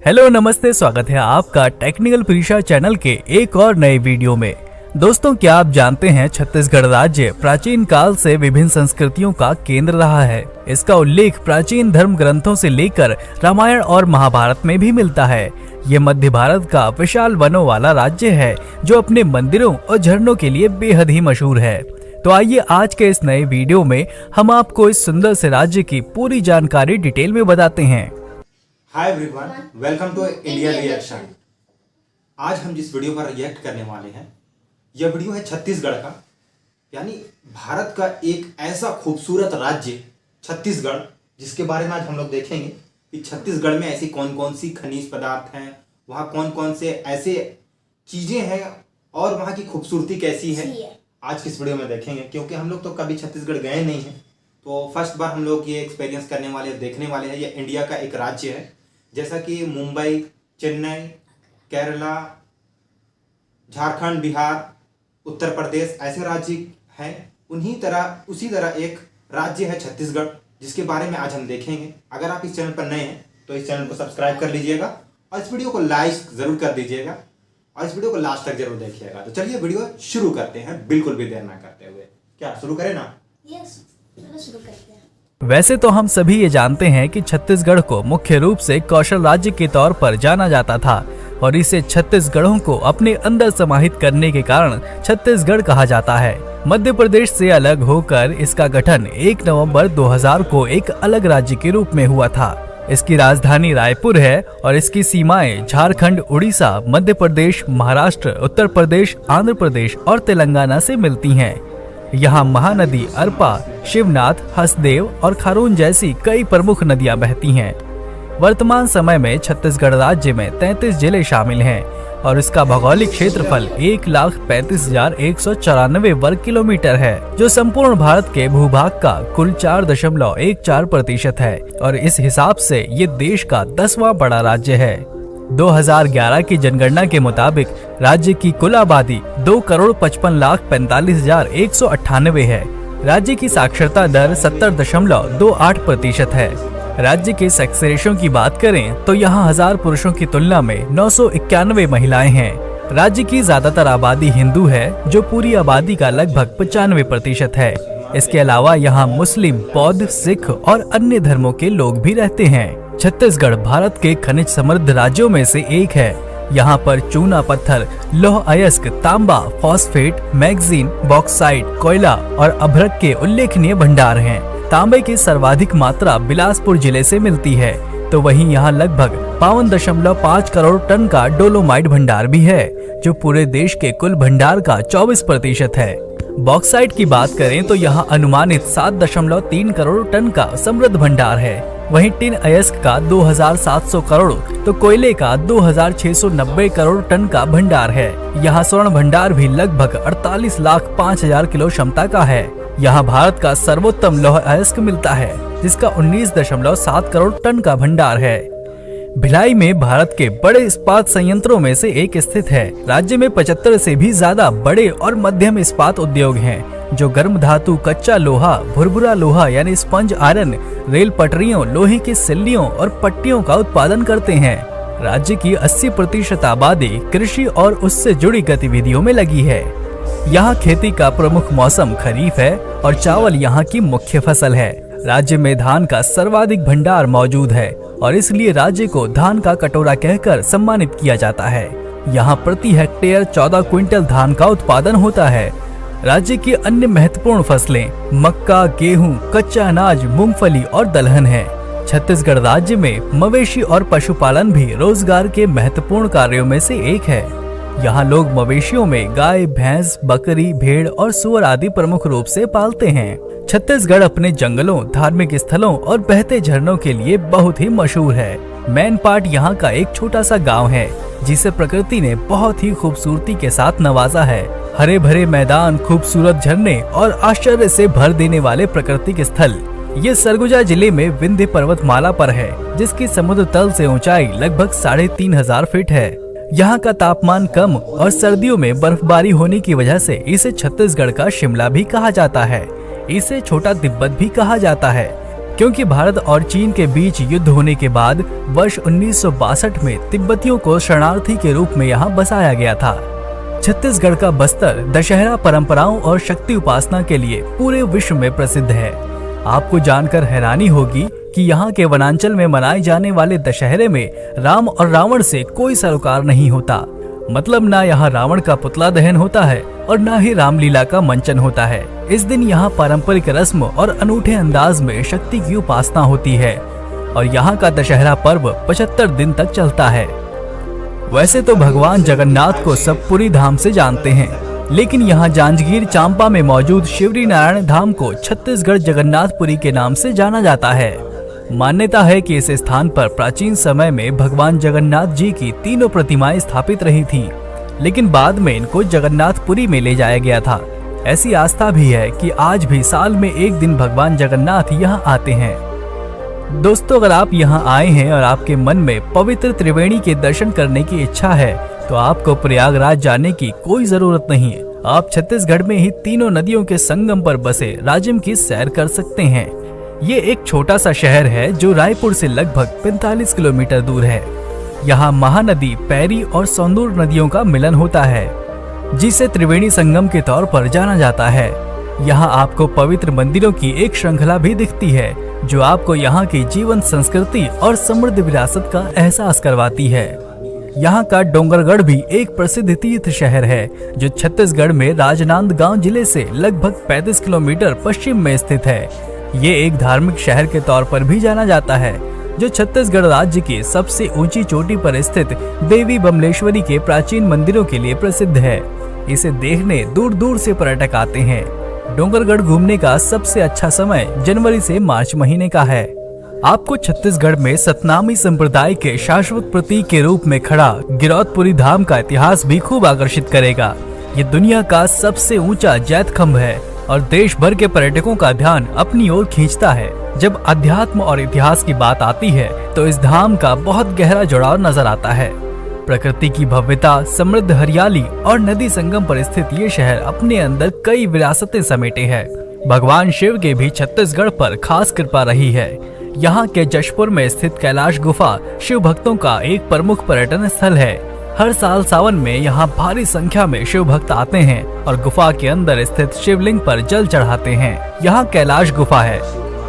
Hello नमस्ते, स्वागत है आपका टेक्निकल परीक्षा चैनल के एक और नए वीडियो में। दोस्तों, क्या आप जानते हैं छत्तीसगढ़ राज्य प्राचीन काल से विभिन्न संस्कृतियों का केंद्र रहा है। इसका उल्लेख प्राचीन धर्म ग्रंथों से लेकर रामायण और महाभारत में भी मिलता है। ये मध्य भारत का विशाल वनों वाला राज्य है जो अपने मंदिरों और झरनों के लिए बेहद ही मशहूर है। तो आइए आज के इस नए वीडियो में हम आपको इस सुंदर से राज्य की पूरी जानकारी डिटेल में बताते हैं। Hi everyone, welcome to India reaction. आज हम जिस वीडियो पर रिएक्ट करने वाले हैं, यह वीडियो है छत्तीसगढ़ का, यानी भारत का एक ऐसा खूबसूरत राज्य छत्तीसगढ़, जिसके बारे में आज हम लोग देखेंगे कि छत्तीसगढ़ में ऐसी कौन कौन सी खनिज पदार्थ हैं, वहाँ कौन कौन से ऐसे चीज़ें हैं और वहाँ की खूबसूरती कैसी है। आज की इस वीडियो में देखेंगे, क्योंकि हम लोग तो कभी छत्तीसगढ़ गए नहीं हैं, तो फर्स्ट बार हम लोग ये एक्सपीरियंस करने वाले, देखने वाले हैं। ये इंडिया का एक राज्य है, जैसा कि मुंबई, चेन्नई, केरला, झारखंड, बिहार, उत्तर प्रदेश ऐसे राज्य हैं, उसी तरह एक राज्य है छत्तीसगढ़, जिसके बारे में आज हम देखेंगे। अगर आप इस चैनल पर नए हैं तो इस चैनल को सब्सक्राइब कर लीजिएगा और इस वीडियो को लाइक ज़रूर कर दीजिएगा और इस वीडियो को लास्ट तक जरूर देखिएगा। तो चलिए वीडियो शुरू करते हैं, बिल्कुल भी देर ना करते हुए। क्या शुरू करें ना? यस, चलो शुरू करते हैं। वैसे तो हम सभी ये जानते हैं कि छत्तीसगढ़ को मुख्य रूप से कौशल राज्य के तौर पर जाना जाता था और इसे छत्तीसगढ़ों को अपने अंदर समाहित करने के कारण छत्तीसगढ़ कहा जाता है। मध्य प्रदेश से अलग होकर इसका गठन 1 नवंबर 2000 को एक अलग राज्य के रूप में हुआ था। इसकी राजधानी रायपुर है और इसकी सीमाएं झारखंड, उड़ीसा, मध्य प्रदेश, महाराष्ट्र, उत्तर प्रदेश, आंध्र प्रदेश और तेलंगाना से मिलती हैं। यहाँ महानदी अरपा, शिवनाथ, हसदेव और खारून जैसी कई प्रमुख नदियां बहती हैं। वर्तमान समय में छत्तीसगढ़ राज्य में 33 जिले शामिल हैं और इसका भौगोलिक क्षेत्रफल 1,35,194 वर्ग किलोमीटर है, जो संपूर्ण भारत के भूभाग का कुल 4.14% है और इस हिसाब से ये देश का 10वां बड़ा राज्य है। 2011 की जनगणना के मुताबिक राज्य की कुल आबादी 2,55,45,198 है। राज्य की साक्षरता दर 70.28% है। राज्य के सेक्स रेशो की बात करें तो यहाँ 1000 पुरुषों की तुलना में 991 महिलाएं हैं। राज्य की ज्यादातर आबादी हिंदू है, जो पूरी आबादी का लगभग 95% है। इसके अलावा यहाँ मुस्लिम, बौद्ध, सिख और अन्य धर्मों के लोग भी रहते हैं। छत्तीसगढ़ भारत के खनिज समृद्ध राज्यों में से एक है। यहाँ पर चूना पत्थर, लौह अयस्क, तांबा, फॉस्फेट, मैग्नीज, बॉक्साइट, कोयला और अभ्रक के उल्लेखनीय भंडार हैं। तांबे की सर्वाधिक मात्रा बिलासपुर जिले से मिलती है, तो वहीं यहाँ लगभग 52.5 करोड़ टन का डोलोमाइट भंडार भी है, जो पूरे देश के कुल भंडार का 24% है। बॉक्साइट की बात करें तो यहाँ अनुमानित 7.3 करोड़ टन का समृद्ध भंडार है। वहीं टिन अयस्क का 2700 करोड़ तो कोयले का 2690 करोड़ टन का भंडार है। यहाँ स्वर्ण भंडार भी लगभग 48,05,000 किलो क्षमता का है। यहाँ भारत का सर्वोत्तम लौह अयस्क मिलता है, जिसका 19.7 करोड़ टन का भंडार है। भिलाई में भारत के बड़े इस्पात संयंत्रों में से एक स्थित है। राज्य में 75 से भी ज्यादा बड़े और मध्यम इस्पात उद्योग हैं, जो गर्म धातु, कच्चा लोहा, भुरभुरा लोहा यानी स्पंज आयरन, रेल पटरियों, लोहे की सिल्लियों और पट्टियों का उत्पादन करते हैं। राज्य की 80% आबादी कृषि और उससे जुड़ी गतिविधियों में लगी है। यहाँ खेती का प्रमुख मौसम खरीफ है और चावल यहाँ की मुख्य फसल है। राज्य में धान का सर्वाधिक भंडार मौजूद है और इसलिए राज्य को धान का कटोरा कहकर सम्मानित किया जाता है। यहाँ प्रति हेक्टेयर 14 क्विंटल धान का उत्पादन होता है। राज्य की अन्य महत्वपूर्ण फसलें मक्का, गेहूं, कच्चा अनाज, मूंगफली और दलहन है। छत्तीसगढ़ राज्य में मवेशी और पशुपालन भी रोजगार के महत्वपूर्ण कार्यों में से एक है। यहाँ लोग मवेशियों में गाय, भैंस, बकरी, भेड़ और सुअर आदि प्रमुख रूप से पालते हैं। छत्तीसगढ़ अपने जंगलों, धार्मिक स्थलों और बहते झरनों के लिए बहुत ही मशहूर है। मैनपाट यहाँ का एक छोटा सा गांव है, जिसे प्रकृति ने बहुत ही खूबसूरती के साथ नवाजा है। हरे भरे मैदान, खूबसूरत झरने और आश्चर्य से भर देने वाले प्राकृतिक स्थल। ये सरगुजा जिले में विंध्य पर्वतमाला पर है, जिसकी समुद्र तल से ऊंचाई लगभग 3500 फीट है। यहाँ का तापमान कम और सर्दियों में बर्फबारी होने की वजह से इसे छत्तीसगढ़ का शिमला भी कहा जाता है। इसे छोटा तिब्बत भी कहा जाता है। क्योंकि भारत और चीन के बीच युद्ध होने के बाद वर्ष 1962 में तिब्बतियों को शरणार्थी के रूप में यहाँ बसाया गया था। छत्तीसगढ़ का बस्तर दशहरा परंपराओं और शक्ति उपासना के लिए पूरे विश्व में प्रसिद्ध है। आपको जानकर हैरानी होगी कि यहाँ के वनांचल में मनाए जाने वाले दशहरे में राम और रावण से कोई सरोकार नहीं होता। मतलब ना यहाँ रावण का पुतला दहन होता है और ना ही रामलीला का मंचन होता है। इस दिन यहाँ पारंपरिक रस्म और अनूठे अंदाज में शक्ति की उपासना होती है और यहाँ का दशहरा पर्व 75 दिन तक चलता है। वैसे तो भगवान जगन्नाथ को सब पूरी धाम से जानते हैं, लेकिन यहाँ जांजगीर चांपा में मौजूद शिवरी नारायण धाम को छत्तीसगढ़ जगन्नाथपुरी के नाम से जाना जाता है। मान्यता है कि इस स्थान पर प्राचीन समय में भगवान जगन्नाथ जी की 3 प्रतिमाएं स्थापित रही थीं, लेकिन बाद में इनको जगन्नाथपुरी में ले जाया गया था। ऐसी आस्था भी है कि आज भी साल में एक दिन भगवान जगन्नाथ यहाँ आते हैं। दोस्तों, अगर आप यहाँ आए हैं और आपके मन में पवित्र त्रिवेणी के दर्शन करने की इच्छा है तो आपको प्रयागराज जाने की कोई जरूरत नहीं है। आप छत्तीसगढ़ में ही तीनों नदियों के संगम पर बसे राजिम की सैर कर सकते हैं। ये एक छोटा सा शहर है जो रायपुर से लगभग 45 किलोमीटर दूर है। यहाँ महानदी, पैरी और सौंदूर नदियों का मिलन होता है, जिसे त्रिवेणी संगम के तौर पर जाना जाता है। यहाँ आपको पवित्र मंदिरों की एक श्रृंखला भी दिखती है जो आपको यहाँ की जीवन संस्कृति और समृद्ध विरासत का एहसास करवाती है। यहाँ का डोंगरगढ़ भी एक प्रसिद्ध तीर्थ शहर है जो छत्तीसगढ़ में राजनांदगांव जिले से लगभग 35 किलोमीटर पश्चिम में स्थित है। ये एक धार्मिक शहर के तौर पर भी जाना जाता है जो छत्तीसगढ़ राज्य की सबसे ऊंची चोटी पर स्थित देवी बमलेश्वरी के प्राचीन मंदिरों के लिए प्रसिद्ध है। इसे देखने दूर दूर से पर्यटक आते हैं। डोंगरगढ़ घूमने का सबसे अच्छा समय जनवरी से मार्च महीने का है। आपको छत्तीसगढ़ में सतनामी संप्रदाय के शाश्वत प्रतीक के रूप में खड़ा गिरौदपुरी धाम का इतिहास भी खूब आकर्षित करेगा। ये दुनिया का सबसे ऊंचा जैत खंभ है और देश भर के पर्यटकों का ध्यान अपनी ओर खींचता है। जब अध्यात्म और इतिहास की बात आती है तो इस धाम का बहुत गहरा जुड़ाव नजर आता है। प्रकृति की भव्यता, समृद्ध हरियाली और नदी संगम पर स्थित ये शहर अपने अंदर कई विरासतें समेटे है। भगवान शिव के भी छत्तीसगढ़ पर खास कृपा रही है। यहाँ के जशपुर में स्थित कैलाश गुफा शिव भक्तों का एक प्रमुख पर्यटन स्थल है। हर साल सावन में यहाँ भारी संख्या में शिव भक्त आते हैं और गुफा के अंदर स्थित शिवलिंग पर जल चढ़ाते हैं। यहाँ कैलाश गुफा है,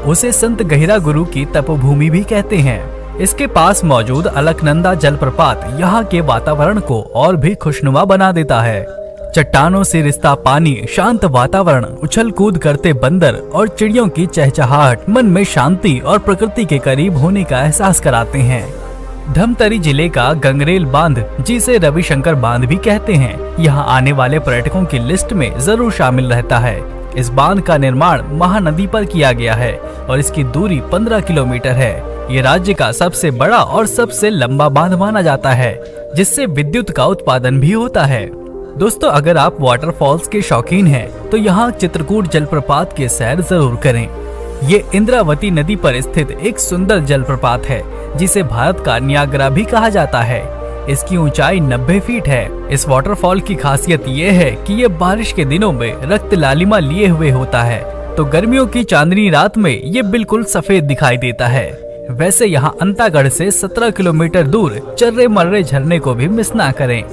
उसे संत गहिरा गुरु की तपोभूमि भी कहते हैं। इसके पास मौजूद अलकनंदा जलप्रपात यहाँ के वातावरण को और भी खुशनुमा बना देता है। चट्टानों से रिश्ता पानी, शांत वातावरण, उछल कूद करते बंदर और चिड़ियों की चहचहाहट मन में शांति और प्रकृति के करीब होने का एहसास कराते हैं। धमतरी जिले का गंगरेल बांध, जिसे रविशंकर बांध भी कहते हैं, यहाँ आने वाले पर्यटकों की लिस्ट में जरूर शामिल रहता है। इस बांध का निर्माण महानदी पर किया गया है और इसकी दूरी 15 किलोमीटर है। ये राज्य का सबसे बड़ा और सबसे लंबा बांध माना जाता है, जिससे विद्युत का उत्पादन भी होता है। दोस्तों, अगर आप वाटरफॉल्स के शौकीन हैं, तो यहाँ चित्रकूट जलप्रपात की सैर जरूर करें। ये इंद्रावती नदी पर स्थित एक सुंदर जलप्रपात है, जिसे भारत का नियाग्रा भी कहा जाता है। इसकी ऊंचाई 90 फीट है। इस वाटरफॉल की खासियत ये है कि ये बारिश के दिनों में रक्त लालिमा लिए हुए होता है, तो गर्मियों की चांदनी रात में ये बिल्कुल सफेद दिखाई देता है। वैसे यहाँ अंतागढ़ से 17 किलोमीटर दूर चर्रे मर्रे झरने को भी मिस ना करें।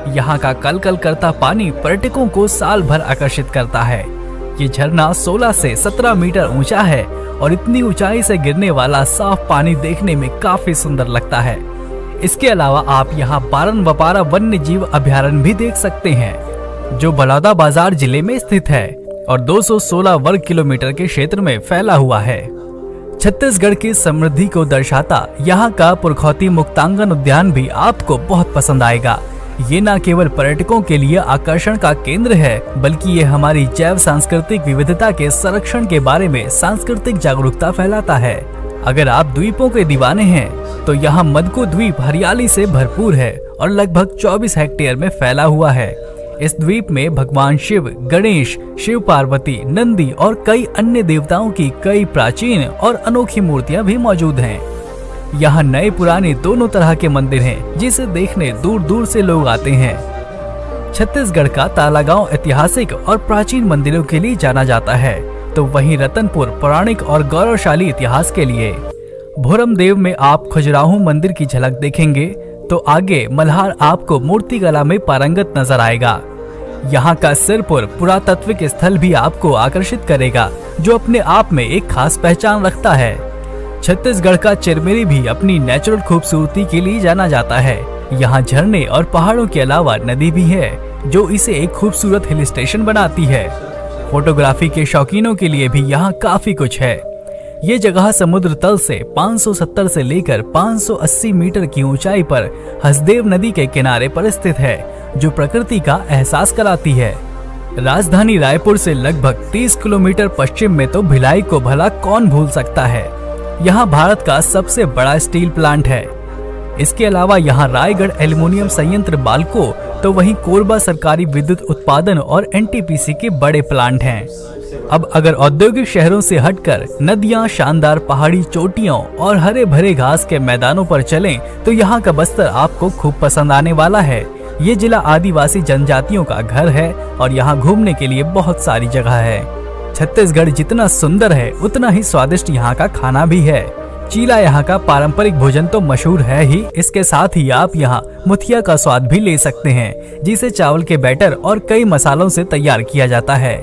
यहाँ का कल कल करता पानी पर्यटकों को साल भर आकर्षित करता है। ये झरना 16 से 17 मीटर ऊंचा है और इतनी ऊंचाई से गिरने वाला साफ पानी देखने में काफी सुंदर लगता है। इसके अलावा आप यहाँ बारन बपारा वन्य जीव अभयारण्य भी देख सकते हैं, जो बलौदाबाजार जिले में स्थित है और 216 वर्ग किलोमीटर के क्षेत्र में फैला हुआ है। छत्तीसगढ़ की समृद्धि को दर्शाता यहाँ का पुरखौती मुक्तांगन उद्यान भी आपको बहुत पसंद आएगा। ये न केवल पर्यटकों के लिए आकर्षण का केंद्र है, बल्कि ये हमारी जैव सांस्कृतिक विविधता के संरक्षण के बारे में सांस्कृतिक जागरूकता फैलाता है। अगर आप द्वीपों के दीवाने हैं, तो यहाँ मदको द्वीप हरियाली से भरपूर है और लगभग 24 हेक्टेयर में फैला हुआ है। इस द्वीप में भगवान शिव, गणेश, शिव पार्वती, नंदी और कई अन्य देवताओं की कई प्राचीन और अनोखी मूर्तियां भी मौजूद हैं। यहाँ नए पुराने दोनों तरह के मंदिर हैं, जिसे देखने दूर दूर से लोग आते हैं। छत्तीसगढ़ का तालागांव ऐतिहासिक और प्राचीन मंदिरों के लिए जाना जाता है। तो वहीं रतनपुर पौराणिक और गौरवशाली इतिहास के लिए। भोरमदेव में आप खजुराहो मंदिर की झलक देखेंगे तो आगे मल्हार आपको मूर्तिकला में पारंगत नजर आएगा। यहाँ का सिरपुर पुरातात्विक स्थल भी आपको आकर्षित करेगा, जो अपने आप में एक खास पहचान रखता है। छत्तीसगढ़ का चिरमिरी भी अपनी नेचुरल खूबसूरती के लिए जाना जाता है। यहाँ झरने और पहाड़ों के अलावा नदी भी है, जो इसे एक खूबसूरत हिल स्टेशन बनाती है। फोटोग्राफी के शौकीनों के लिए भी यहाँ काफी कुछ है। ये जगह समुद्र तल से 570 से लेकर 580 मीटर की ऊंचाई पर हसदेव नदी के किनारे पर स्थित है, जो प्रकृति का एहसास कराती है। राजधानी रायपुर से लगभग 30 किलोमीटर पश्चिम में तो भिलाई को भला कौन भूल सकता है। यहाँ भारत का सबसे बड़ा स्टील प्लांट है। इसके अलावा यहाँ रायगढ़ एल्युमिनियम संयंत्र बाल्को, तो वहीं कोरबा सरकारी विद्युत उत्पादन और एनटीपीसी के बड़े प्लांट हैं। अब अगर औद्योगिक शहरों से हटकर नदियां, शानदार पहाड़ी चोटियों और हरे भरे घास के मैदानों पर चलें, तो यहाँ का बस्तर आपको खूब पसंद आने वाला है। ये जिला आदिवासी जनजातियों का घर है और यहाँ घूमने के लिए बहुत सारी जगह है। छत्तीसगढ़ जितना सुंदर है उतना ही स्वादिष्ट यहाँ का खाना भी है। चीला यहाँ का पारंपरिक भोजन तो मशहूर है ही, इसके साथ ही आप यहाँ मुठिया का स्वाद भी ले सकते हैं, जिसे चावल के बैटर और कई मसालों से तैयार किया जाता है।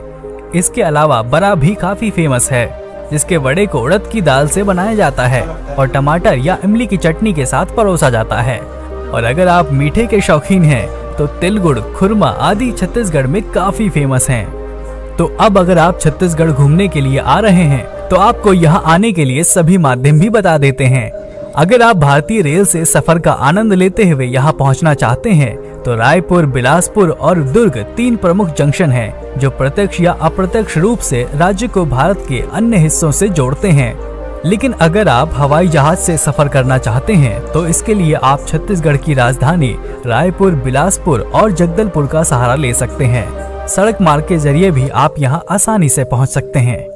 इसके अलावा बड़ा भी काफी फेमस है, जिसके वड़े को उड़द की दाल से बनाया जाता है और टमाटर या इमली की चटनी के साथ परोसा जाता है। और अगर आप मीठे के शौकीन हैं तो तिल गुड़, खुरमा आदि छत्तीसगढ़ में काफी फेमस हैं। तो अब अगर आप छत्तीसगढ़ घूमने के लिए आ रहे हैं तो आपको यहाँ आने के लिए सभी माध्यम भी बता देते हैं। अगर आप भारतीय रेल से सफर का आनंद लेते हुए यहाँ पहुँचना चाहते हैं तो रायपुर, बिलासपुर और दुर्ग 3 प्रमुख जंक्शन हैं, जो प्रत्यक्ष या अप्रत्यक्ष रूप से राज्य को भारत के अन्य हिस्सों से जोड़ते हैं। लेकिन अगर आप हवाई जहाज से सफर करना चाहते हैं तो इसके लिए आप छत्तीसगढ़ की राजधानी रायपुर, बिलासपुर और जगदलपुर का सहारा ले सकते हैं। सड़क मार्ग के जरिए भी आप यहाँ आसानी से पहुँच सकते हैं।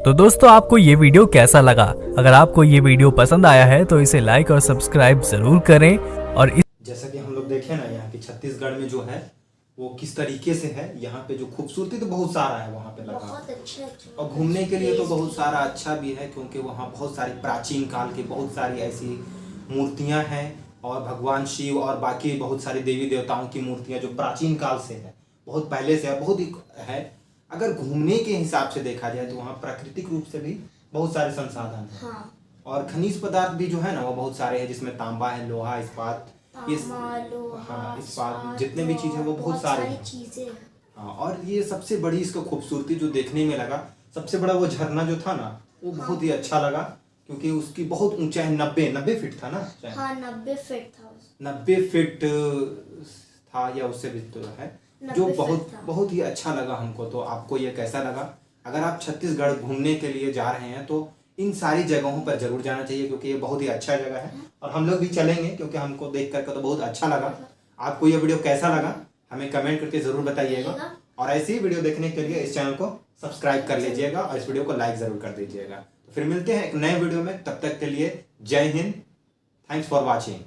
तो दोस्तों, आपको ये वीडियो कैसा लगा? अगर आपको ये वीडियो पसंद आया है तो इसे लाइक और सब्सक्राइब जरूर करें। और जैसा कि हम लोग देखे ना, यहाँ की छत्तीसगढ़ में जो है वो किस तरीके से है। यहाँ पे जो खूबसूरती तो बहुत सारा है वहाँ पे लगा, बहुत अच्छा और घूमने के लिए तो बहुत सारा अच्छा भी है, क्योंकि वहाँ बहुत सारी प्राचीन काल की बहुत सारी ऐसी मूर्तियाँ हैं और भगवान शिव और बाकी बहुत सारी देवी देवताओं की मूर्तियाँ जो प्राचीन काल से है, बहुत पहले से है, बहुत ही है। अगर घूमने के हिसाब से देखा जाए तो वहाँ प्राकृतिक रूप से भी बहुत सारे संसाधन हैं। हाँ। और खनिज पदार्थ भी जो है ना वो बहुत सारे हैं, जिसमें तांबा है, लोहा, इस्पात, इस्पात जितने भी चीजें वो बहुत सारी चीजें हैं। हाँ, और ये सबसे बड़ी इसका खूबसूरती जो देखने में लगा, सबसे बड़ा वो झरना जो था ना वो बहुत ही अच्छा लगा, क्योंकि उसकी बहुत ऊंचाई 90 फीट था ना। हाँ, 90 फीट था। 90 फीट था या उससे भी तो है, जो बहुत ही अच्छा लगा हमको। तो आपको ये कैसा लगा? अगर आप छत्तीसगढ़ घूमने के लिए जा रहे हैं तो इन सारी जगहों पर जरूर जाना चाहिए, क्योंकि ये बहुत ही अच्छा जगह है और हम लोग भी चलेंगे, क्योंकि हमको देख करके तो बहुत अच्छा लगा। आपको ये वीडियो कैसा लगा हमें कमेंट करके जरूर बताइएगा, और ऐसी ही वीडियो देखने के लिए इस चैनल को सब्सक्राइब कर लीजिएगा और इस वीडियो को लाइक जरूर कर दीजिएगा। तो फिर मिलते हैं एक नए वीडियो में, तब तक के लिए जय हिंद, थैंक्स फॉर वॉचिंग।